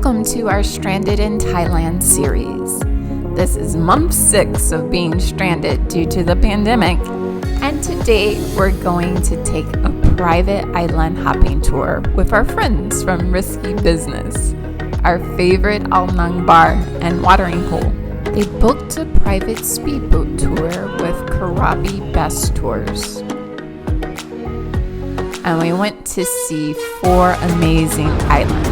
Welcome to our Stranded in Thailand series. This is month 6 of being stranded due to the pandemic, and today we're going to take a private island hopping tour with our friends from Risky Business, our favorite Al Nang bar and watering hole. They booked a private speedboat tour with Krabi Best Tours. And we went to see 4 amazing islands.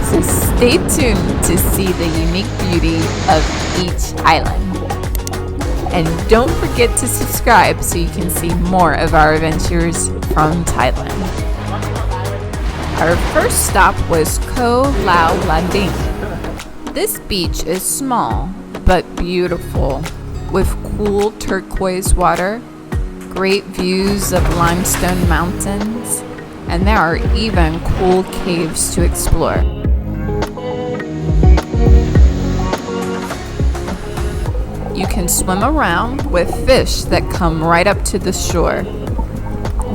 So stay tuned to see the unique beauty of each island. And don't forget to subscribe so you can see more of our adventures from Thailand. Our first stop was Koh Lao Lading. This beach is small but beautiful, with cool turquoise water, great views of limestone mountains, and there are even cool caves to explore. You can swim around with fish that come right up to the shore.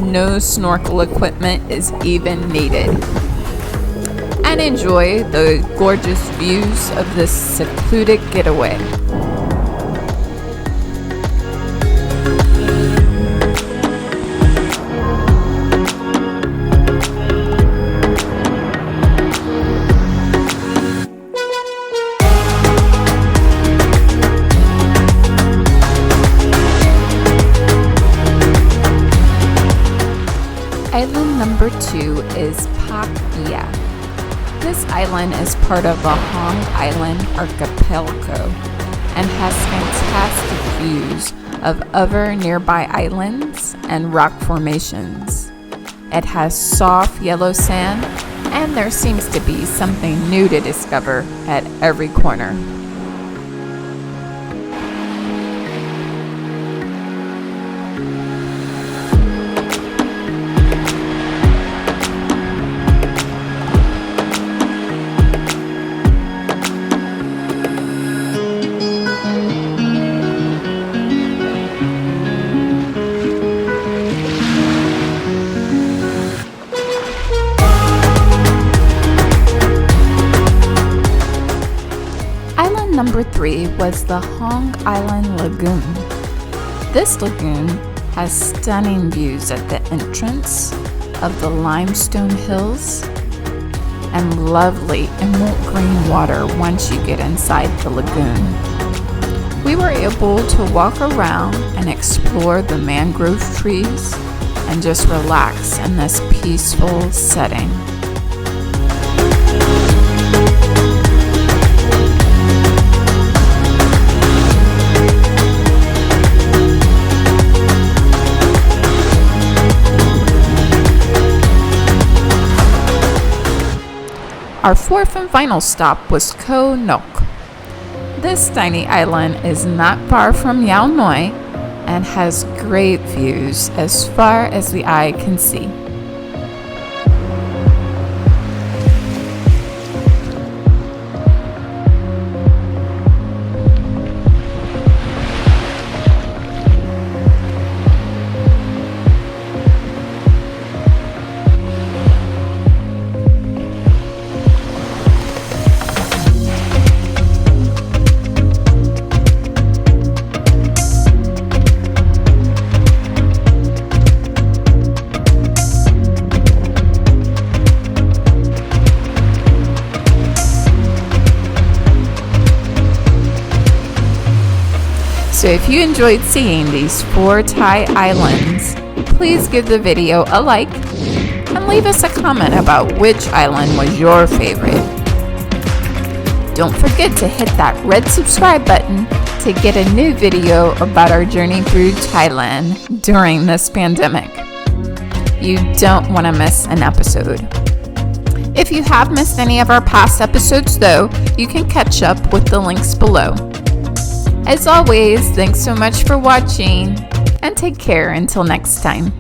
No snorkel equipment is even needed. And enjoy the gorgeous views of this secluded getaway. Island number 2 is Pakbia. This island is part of the Hong Island archipelago and has fantastic views of other nearby islands and rock formations. It has soft yellow sand, and there seems to be something new to discover at every corner. Number 3 was the Hong Island Lagoon. This lagoon has stunning views at the entrance of the limestone hills and lovely emerald green water once you get inside the lagoon. We were able to walk around and explore the mangrove trees and just relax in this peaceful setting. Our fourth and final stop was Koh Nok. This tiny island is not far from Yao Noi and has great views as far as the eye can see. So if you enjoyed seeing these 4 Thai islands, please give the video a like and leave us a comment about which island was your favorite. Don't forget to hit that red subscribe button to get a new video about our journey through Thailand during this pandemic. You don't want to miss an episode. If you have missed any of our past episodes though, you can catch up with the links below. As always, thanks so much for watching, and take care until next time.